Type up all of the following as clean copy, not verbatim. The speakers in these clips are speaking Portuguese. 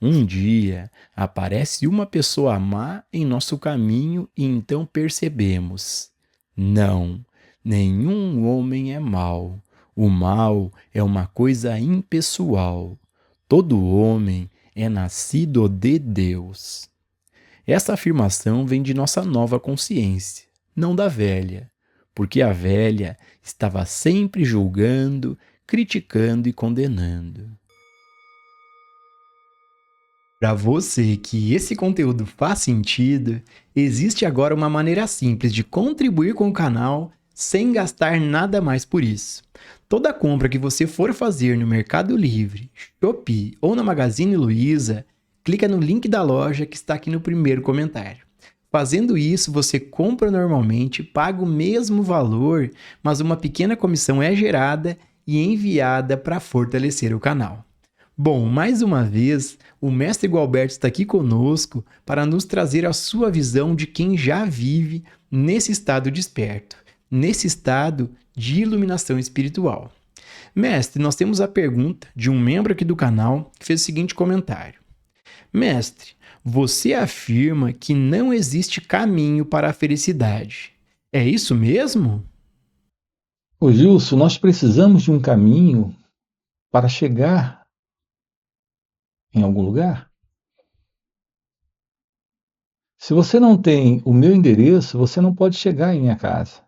Um dia aparece uma pessoa má em nosso caminho e então percebemos: não, nenhum homem é mau. O mal é uma coisa impessoal. Todo homem é nascido de Deus. Essa afirmação vem de nossa nova consciência, não da velha, porque a velha estava sempre julgando, criticando e condenando. Para você que esse conteúdo faz sentido, existe agora uma maneira simples de contribuir com o canal sem gastar nada mais por isso. Toda compra que você for fazer no Mercado Livre, Shopee ou na Magazine Luiza, clica no link da loja que está aqui no primeiro comentário. Fazendo isso, você compra normalmente, paga o mesmo valor, mas uma pequena comissão é gerada e enviada para fortalecer o canal. Bom, mais uma vez, o mestre Gualberto está aqui conosco para nos trazer a sua visão de quem já vive nesse estado desperto, nesse estado de iluminação espiritual. Mestre, nós temos a pergunta de um membro aqui do canal que fez o seguinte comentário: Mestre, você afirma que não existe caminho para a felicidade. É isso mesmo? Ô Gilson, nós precisamos de um caminho para chegar em algum lugar? Se você não tem o meu endereço, você não pode chegar em minha casa.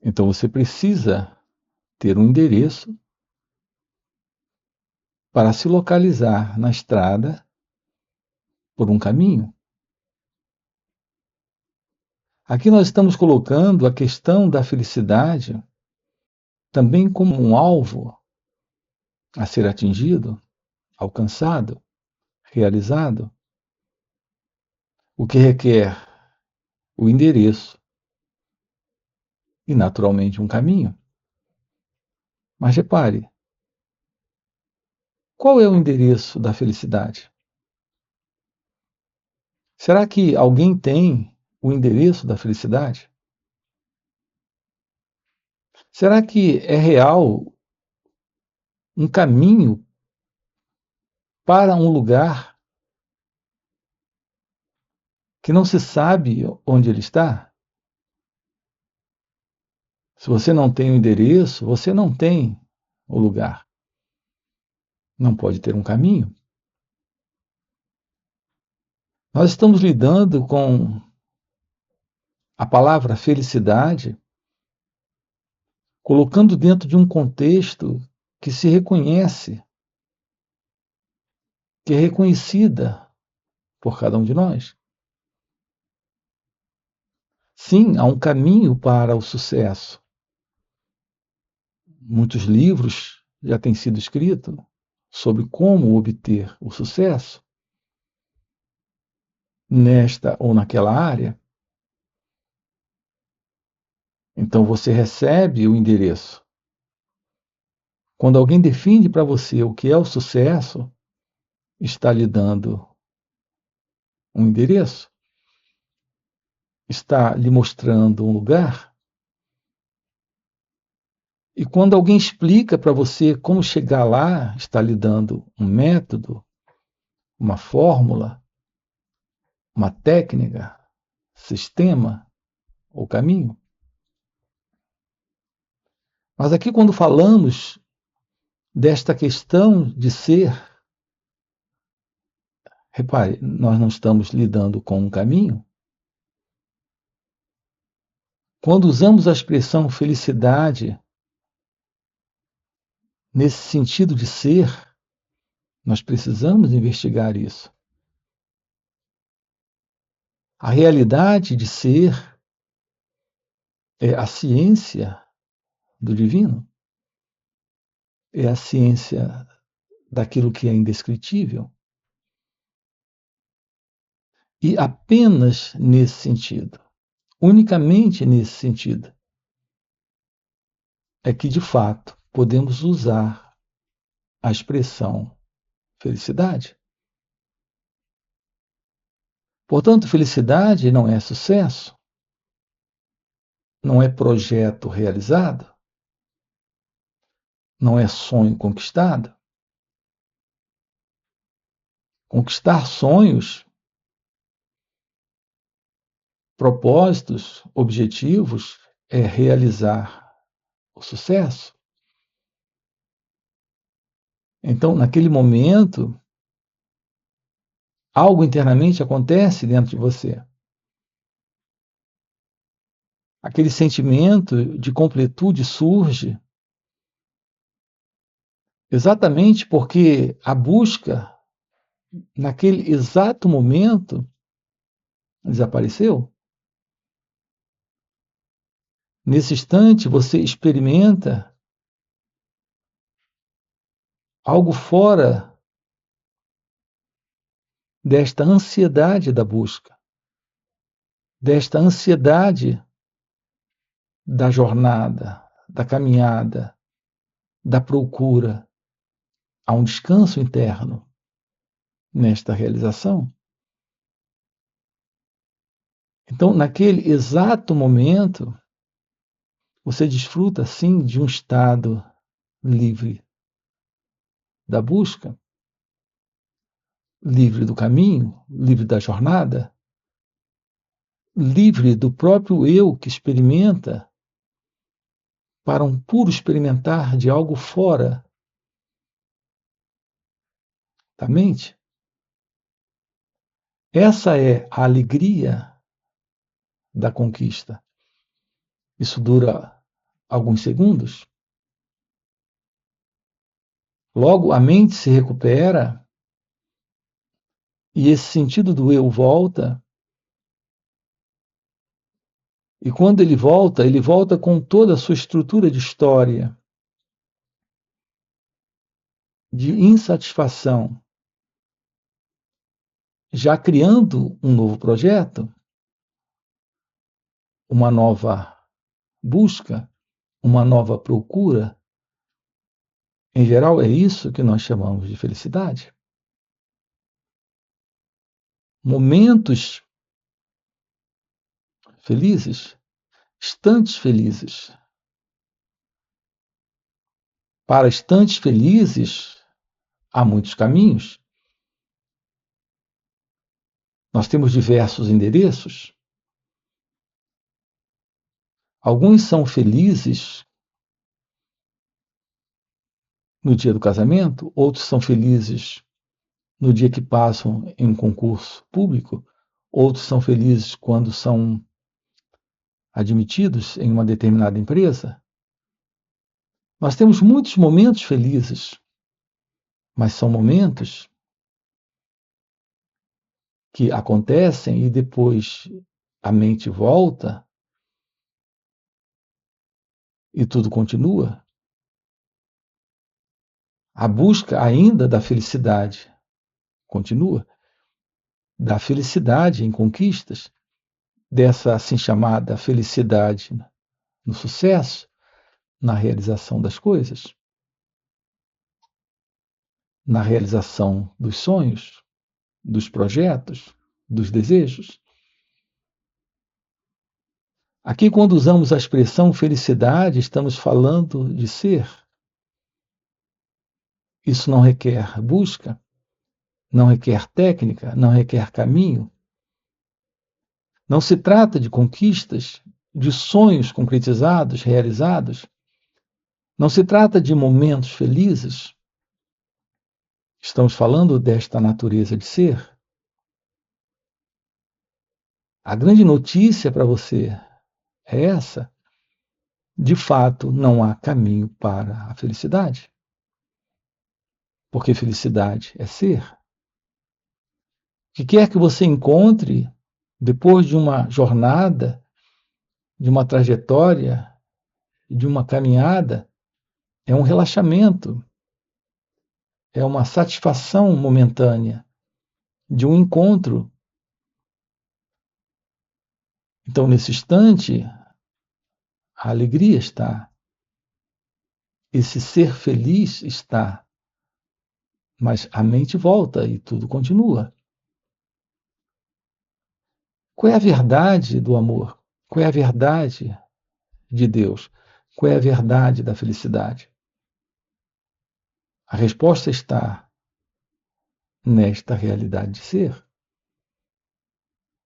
Então você precisa ter um endereço para se localizar na estrada por um caminho. Aqui nós estamos colocando a questão da felicidade também como um alvo a ser atingido, alcançado, realizado, o que requer o endereço e, naturalmente, um caminho. Mas repare, qual é o endereço da felicidade? Será que alguém tem o endereço da felicidade? Será que é real um caminho para um lugar que não se sabe onde ele está? Se você não tem o endereço, você não tem o lugar. Não pode ter um caminho. Nós estamos lidando com a palavra felicidade, colocando dentro de um contexto que se reconhece, que é reconhecida por cada um de nós. Sim, há um caminho para o sucesso. Muitos livros já têm sido escritos sobre como obter o sucesso nesta ou naquela área. Então você recebe o endereço. Quando alguém define para você o que é o sucesso, está lhe dando um endereço, está lhe mostrando um lugar. E quando alguém explica para você como chegar lá, está lhe dando um método, uma fórmula, uma técnica, sistema ou caminho. Mas aqui, quando falamos desta questão de ser, repare, nós não estamos lidando com um caminho. Quando usamos a expressão felicidade nesse sentido de ser, nós precisamos investigar isso. A realidade de ser é a ciência do divino, é a ciência daquilo que é indescritível. E apenas nesse sentido, unicamente nesse sentido, é que de fato podemos usar a expressão felicidade. Portanto, felicidade não é sucesso, não é projeto realizado, não é sonho conquistado. Conquistar sonhos, propósitos, objetivos é realizar o sucesso. Então, naquele momento, algo internamente acontece dentro de você. Aquele sentimento de completude surge exatamente porque a busca, naquele exato momento, desapareceu. Nesse instante, você experimenta algo fora desta ansiedade da busca, desta ansiedade da jornada, da caminhada, da procura. Há um descanso interno nesta realização. Então, naquele exato momento, você desfruta, sim, de um estado livre da busca, livre do caminho, livre da jornada, livre do próprio eu que experimenta para um puro experimentar de algo fora da mente. Essa é a alegria da conquista. Isso dura alguns segundos. Logo, a mente se recupera e esse sentido do eu volta. E quando ele volta com toda a sua estrutura de história, de insatisfação, já criando um novo projeto, uma nova busca, uma nova procura. Em geral, é isso que nós chamamos de felicidade. Momentos felizes, instantes felizes. Para instantes felizes, há muitos caminhos. Nós temos diversos endereços. Alguns são felizes no dia do casamento, outros são felizes no dia que passam em um concurso público, outros são felizes quando são admitidos em uma determinada empresa. Nós temos muitos momentos felizes, mas são momentos que acontecem e depois a mente volta e tudo continua. A busca ainda da felicidade continua, da felicidade em conquistas, dessa assim chamada felicidade no sucesso, na realização das coisas, na realização dos sonhos, dos projetos, dos desejos. Aqui, quando usamos a expressão felicidade, estamos falando de ser. Isso não requer busca, não requer técnica, não requer caminho. Não se trata de conquistas, de sonhos concretizados, realizados. Não se trata de momentos felizes. Estamos falando desta natureza de ser. A grande notícia para você é essa. De fato, não há caminho para a felicidade. Porque felicidade é ser. O que quer que você encontre depois de uma jornada, de uma trajetória, de uma caminhada, é um relaxamento, é uma satisfação momentânea, de um encontro. Então, nesse instante, a alegria está, esse ser feliz está, mas a mente volta e tudo continua. Qual é a verdade do amor? Qual é a verdade de Deus? Qual é a verdade da felicidade? A resposta está nesta realidade de ser.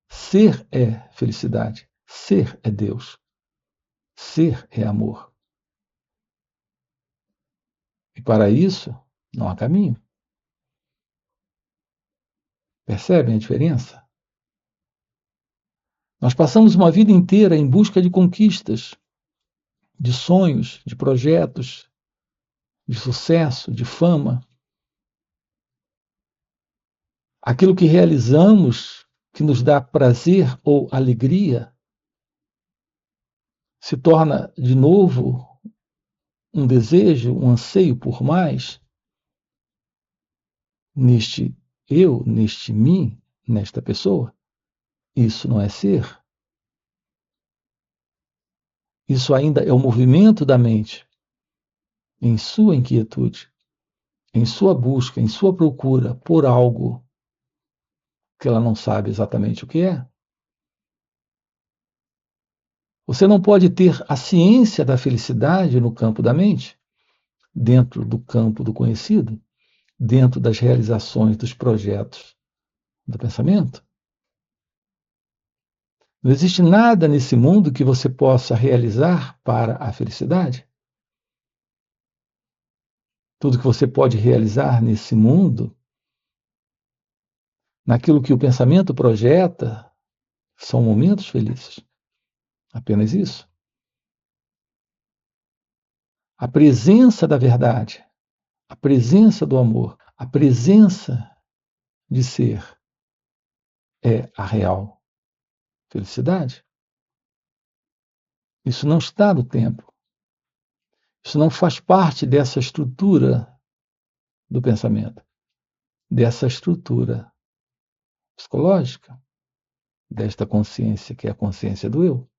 Ser é felicidade. Ser é Deus. Ser é amor. E para isso, não há caminho. Percebem a diferença? Nós passamos uma vida inteira em busca de conquistas, de sonhos, de projetos, de sucesso, de fama. Aquilo que realizamos, que nos dá prazer ou alegria, se torna de novo um desejo, um anseio por mais, neste eu, neste mim, nesta pessoa. Isso não é ser. Isso ainda é o movimento da mente em sua inquietude, em sua busca, em sua procura por algo que ela não sabe exatamente o que é. Você não pode ter a ciência da felicidade no campo da mente, dentro do campo do conhecido, dentro das realizações dos projetos do pensamento. Não existe nada nesse mundo que você possa realizar para a felicidade. Tudo que você pode realizar nesse mundo, naquilo que o pensamento projeta, são momentos felizes. Apenas isso. A presença da verdade, a presença do amor, a presença de ser é a real felicidade. Isso não está no tempo. Isso não faz parte dessa estrutura do pensamento, dessa estrutura psicológica, desta consciência que é a consciência do eu.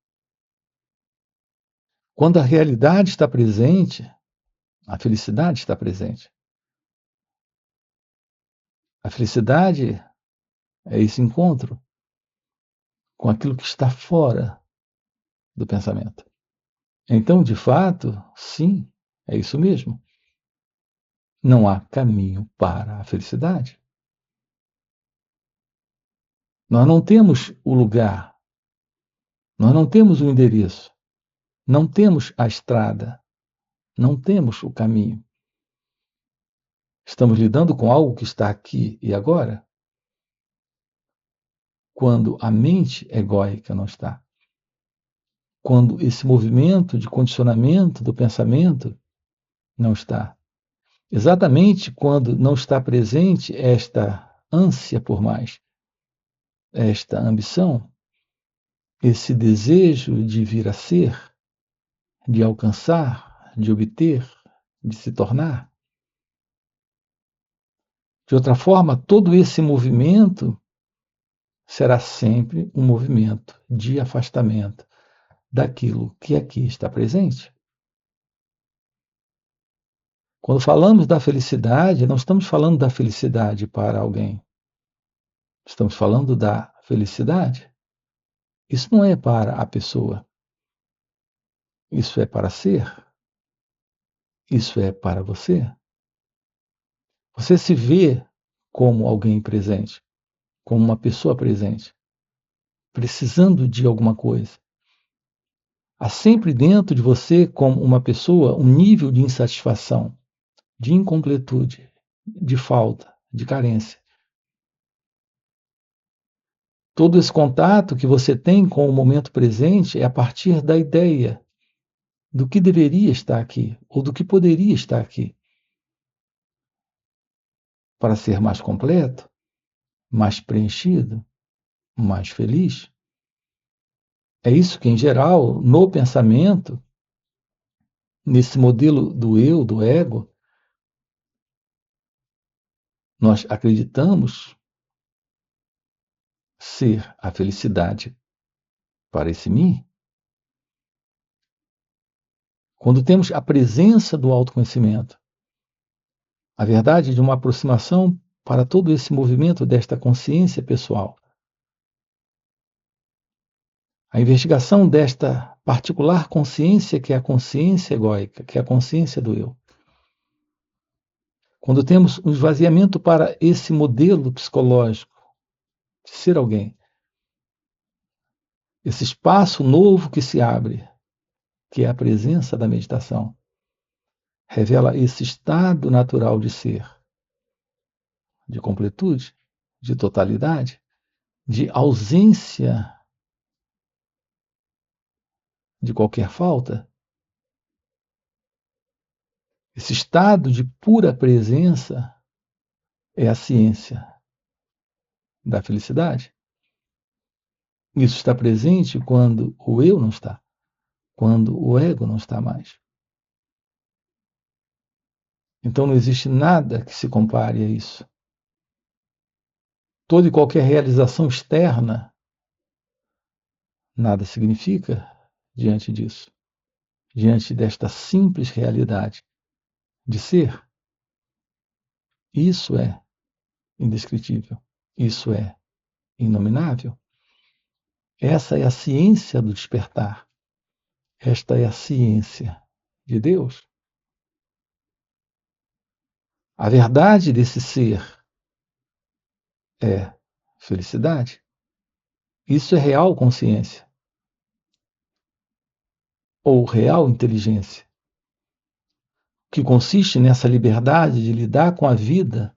Quando a realidade está presente, a felicidade está presente. A felicidade é esse encontro com aquilo que está fora do pensamento. Então, de fato, sim, é isso mesmo. Não há caminho para a felicidade. Nós não temos o lugar, nós não temos o endereço, não temos a estrada, não temos o caminho. Estamos lidando com algo que está aqui e agora, quando a mente egóica não está. Quando esse movimento de condicionamento do pensamento não está. Exatamente quando não está presente esta ânsia por mais, esta ambição, esse desejo de vir a ser, de alcançar, de obter, de se tornar. De outra forma, todo esse movimento será sempre um movimento de afastamento daquilo que aqui está presente. Quando falamos da felicidade, não estamos falando da felicidade para alguém. Estamos falando da felicidade. Isso não é para a pessoa. Isso é para ser. Isso é para você. Você se vê como alguém presente, como uma pessoa presente, precisando de alguma coisa. Há sempre dentro de você, como uma pessoa, um nível de insatisfação, de incompletude, de falta, de carência. Todo esse contato que você tem com o momento presente é a partir da ideia do que deveria estar aqui, ou do que poderia estar aqui, para ser mais completo, mais preenchido, mais feliz. É isso que, em geral, no pensamento, nesse modelo do eu, do ego, nós acreditamos ser a felicidade para esse mim. Quando temos a presença do autoconhecimento, a verdade de uma aproximação para todo esse movimento desta consciência pessoal, a investigação desta particular consciência que é a consciência egóica, que é a consciência do eu. Quando temos um esvaziamento para esse modelo psicológico de ser alguém, esse espaço novo que se abre, que é a presença da meditação, revela esse estado natural de ser, de completude, de totalidade, de ausência de qualquer falta. Esse estado de pura presença é a ciência da felicidade. Isso está presente quando o eu não está, quando o ego não está mais. Então não existe nada que se compare a isso. Toda e qualquer realização externa nada significa diante disso, diante desta simples realidade de ser. Isso é indescritível, isso é inominável. Essa é a ciência do despertar. Esta é a ciência de Deus. A verdade desse ser é felicidade. Isso é real consciência ou real inteligência, que consiste nessa liberdade de lidar com a vida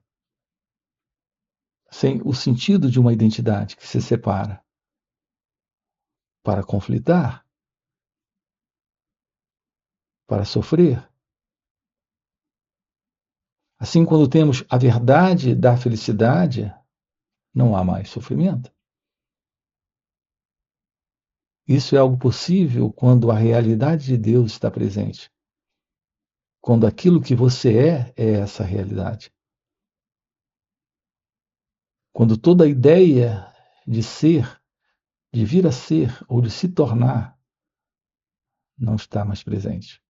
sem o sentido de uma identidade que se separa para conflitar, para sofrer. Assim, quando temos a verdade da felicidade, não há mais sofrimento. Isso é algo possível quando a realidade de Deus está presente. Quando aquilo que você é essa realidade. Quando toda a ideia de ser, de vir a ser ou de se tornar, não está mais presente.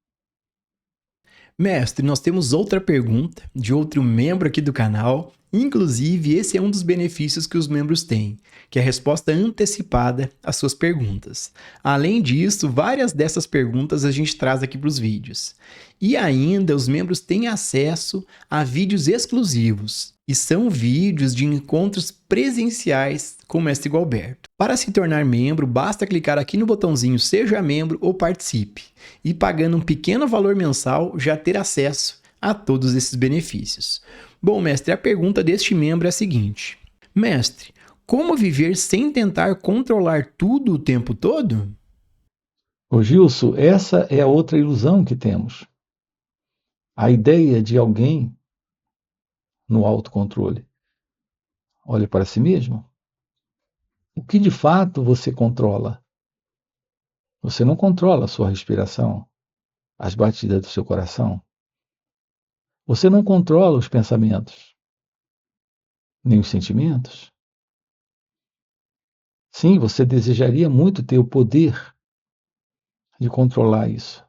Mestre, nós temos outra pergunta de outro membro aqui do canal. Inclusive, esse é um dos benefícios que os membros têm, que é a resposta antecipada às suas perguntas. Além disso, várias dessas perguntas a gente traz aqui para os vídeos. E ainda, os membros têm acesso a vídeos exclusivos, e são vídeos de encontros presenciais com o Mestre Gualberto. Para se tornar membro, basta clicar aqui no botãozinho Seja Membro ou Participe, e pagando um pequeno valor mensal já ter acesso a todos esses benefícios. Bom, mestre, a pergunta deste membro é a seguinte: Mestre, como viver sem tentar controlar tudo o tempo todo? Ô Gilson, essa é a outra ilusão que temos. A ideia de alguém no autocontrole. Olhe para si mesmo. O que de fato você controla? Você não controla a sua respiração, as batidas do seu coração. Você não controla os pensamentos, nem os sentimentos. Sim, você desejaria muito ter o poder de controlar isso.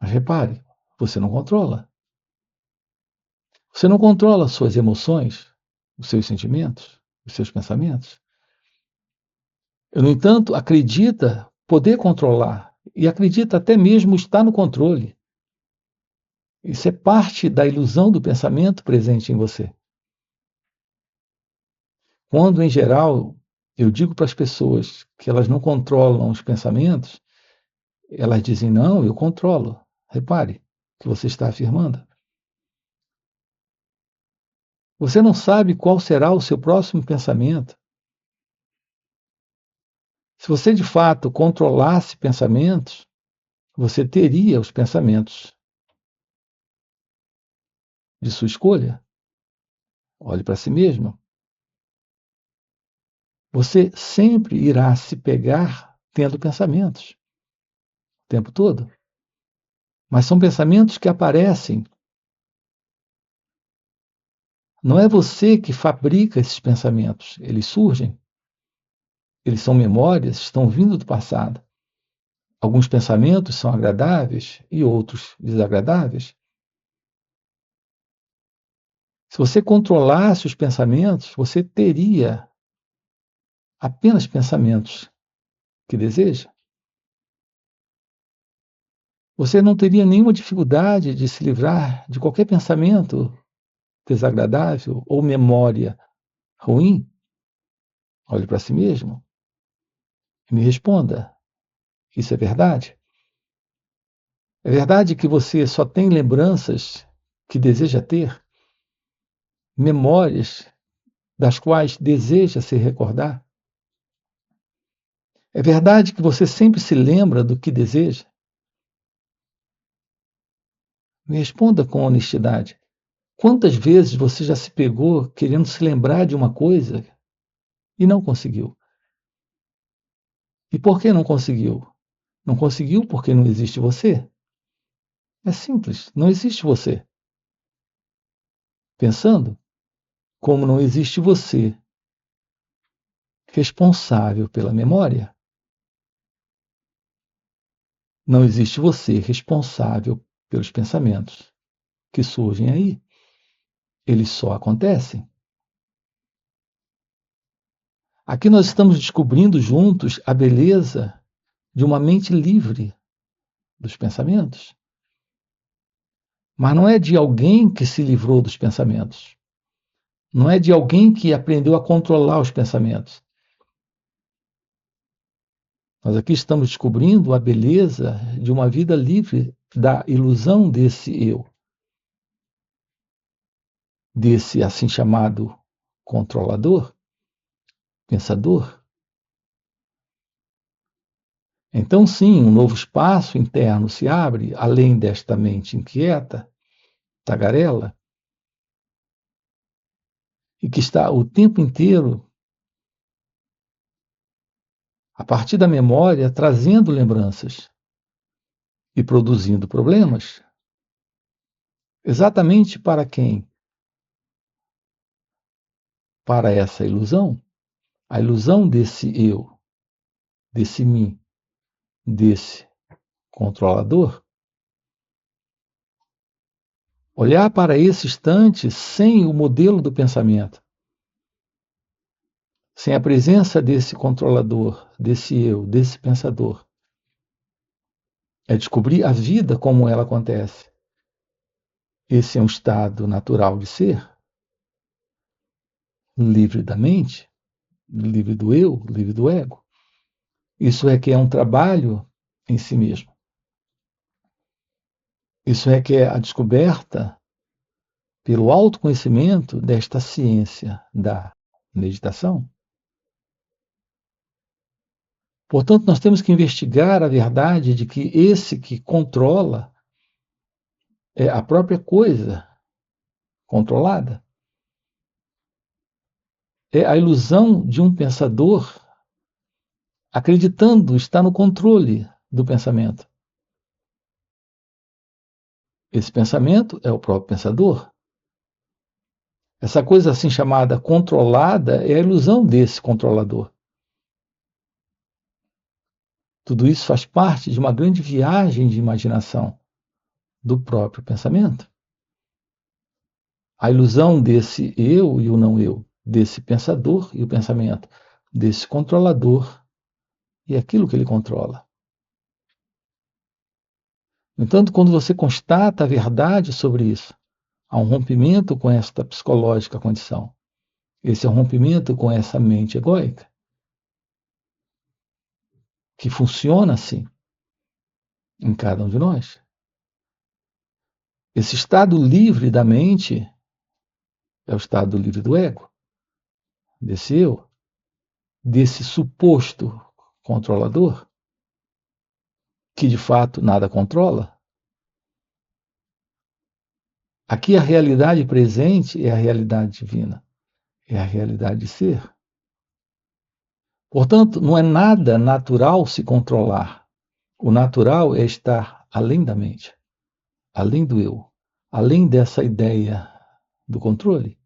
Mas repare, você não controla. Você não controla as suas emoções, os seus sentimentos, os seus pensamentos. No entanto, acredita poder controlar e acredita até mesmo estar no controle. Isso é parte da ilusão do pensamento presente em você. Quando, em geral, eu digo para as pessoas que elas não controlam os pensamentos, elas dizem, não, eu controlo. Repare o que você está afirmando. Você não sabe qual será o seu próximo pensamento. Se você, de fato, controlasse pensamentos, você teria os pensamentos de sua escolha. Olhe para si mesmo. Você sempre irá se pegar tendo pensamentos o tempo todo. Mas são pensamentos que aparecem. Não é você que fabrica esses pensamentos, eles surgem. Eles são memórias, estão vindo do passado. Alguns pensamentos são agradáveis e outros desagradáveis. Se você controlasse os pensamentos, você teria apenas pensamentos que deseja. Você não teria nenhuma dificuldade de se livrar de qualquer pensamento desagradável ou memória ruim? Olhe para si mesmo e me responda: isso é verdade? É verdade que você só tem lembranças que deseja ter, memórias das quais deseja se recordar? É verdade que você sempre se lembra do que deseja? Me responda com honestidade. Quantas vezes você já se pegou querendo se lembrar de uma coisa e não conseguiu? E por que não conseguiu? Não conseguiu porque não existe você? É simples, não existe você. Pensando, como não existe você responsável pela memória, não existe você responsável pelos pensamentos que surgem aí. Eles só acontecem. Aqui nós estamos descobrindo juntos a beleza de uma mente livre dos pensamentos. Mas não é de alguém que se livrou dos pensamentos. Não é de alguém que aprendeu a controlar os pensamentos. Nós aqui estamos descobrindo a beleza de uma vida livre da ilusão desse eu, desse assim chamado controlador, pensador. Então, sim, um novo espaço interno se abre, além desta mente inquieta, tagarela, e que está o tempo inteiro, a partir da memória, trazendo lembranças e produzindo problemas. Exatamente para quem? Para essa ilusão, a ilusão desse eu, desse mim, desse controlador. Olhar para esse instante sem o modelo do pensamento, sem a presença desse controlador, desse eu, desse pensador. É descobrir a vida como ela acontece. Esse é um estado natural de ser, livre da mente, livre do eu, livre do ego. Isso é que é um trabalho em si mesmo. Isso é que é a descoberta pelo autoconhecimento desta ciência da meditação. Portanto, nós temos que investigar a verdade de que esse que controla é a própria coisa controlada. É a ilusão de um pensador acreditando estar no controle do pensamento. Esse pensamento é o próprio pensador. Essa coisa assim chamada controlada é a ilusão desse controlador. Tudo isso faz parte de uma grande viagem de imaginação do próprio pensamento. A ilusão desse eu e o não eu, desse pensador e o pensamento, desse controlador e aquilo que ele controla. No entanto, quando você constata a verdade sobre isso, há um rompimento com esta psicológica condição. Esse é um rompimento com essa mente egóica, que funciona assim em cada um de nós. Esse estado livre da mente é o estado livre do ego, desse eu, desse suposto controlador, que de fato nada controla. Aqui a realidade presente é a realidade divina, é a realidade de ser. Portanto, não é nada natural se controlar. O natural é estar além da mente, além do eu, além dessa ideia do controle,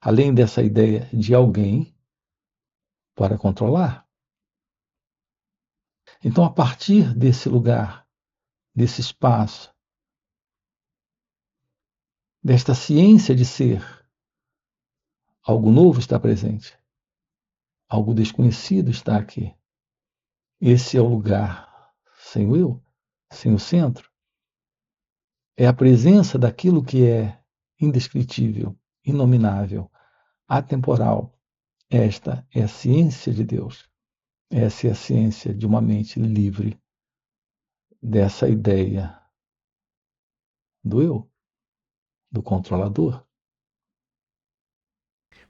além dessa ideia de alguém para controlar. Então, a partir desse lugar, desse espaço, desta ciência de ser, algo novo está presente, algo desconhecido está aqui. Esse é o lugar sem o eu, sem o centro. É a presença daquilo que é indescritível, inominável, atemporal. Esta é a ciência de Deus. Essa é a ciência de uma mente livre dessa ideia do eu, do controlador.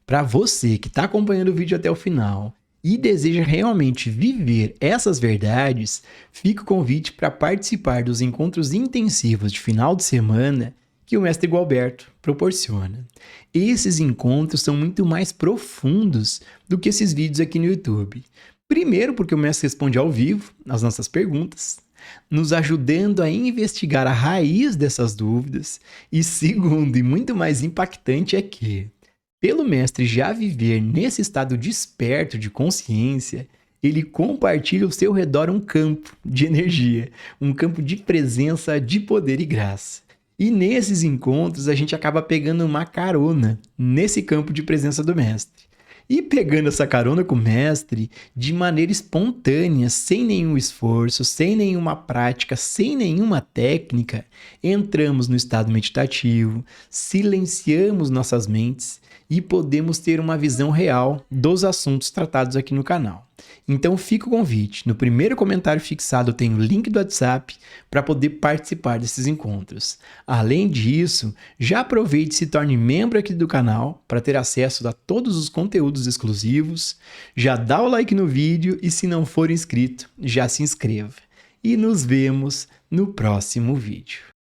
Para você que está acompanhando o vídeo até o final e deseja realmente viver essas verdades, fica o convite para participar dos encontros intensivos de final de semana que o Mestre Gualberto proporciona. Esses encontros são muito mais profundos do que esses vídeos aqui no YouTube. Primeiro, porque o Mestre responde ao vivo as nossas perguntas, nos ajudando a investigar a raiz dessas dúvidas. E segundo, e muito mais impactante, é que pelo mestre já viver nesse estado desperto de consciência, ele compartilha ao seu redor um campo de energia, um campo de presença, de poder e graça. E nesses encontros a gente acaba pegando uma carona nesse campo de presença do mestre. E pegando essa carona com o mestre de maneira espontânea, sem nenhum esforço, sem nenhuma prática, sem nenhuma técnica, entramos no estado meditativo, silenciamos nossas mentes e podemos ter uma visão real dos assuntos tratados aqui no canal. Então fica o convite, no primeiro comentário fixado tem o link do WhatsApp para poder participar desses encontros. Além disso, já aproveite e se torne membro aqui do canal para ter acesso a todos os conteúdos exclusivos, já dá o like no vídeo e se não for inscrito, já se inscreva. E nos vemos no próximo vídeo.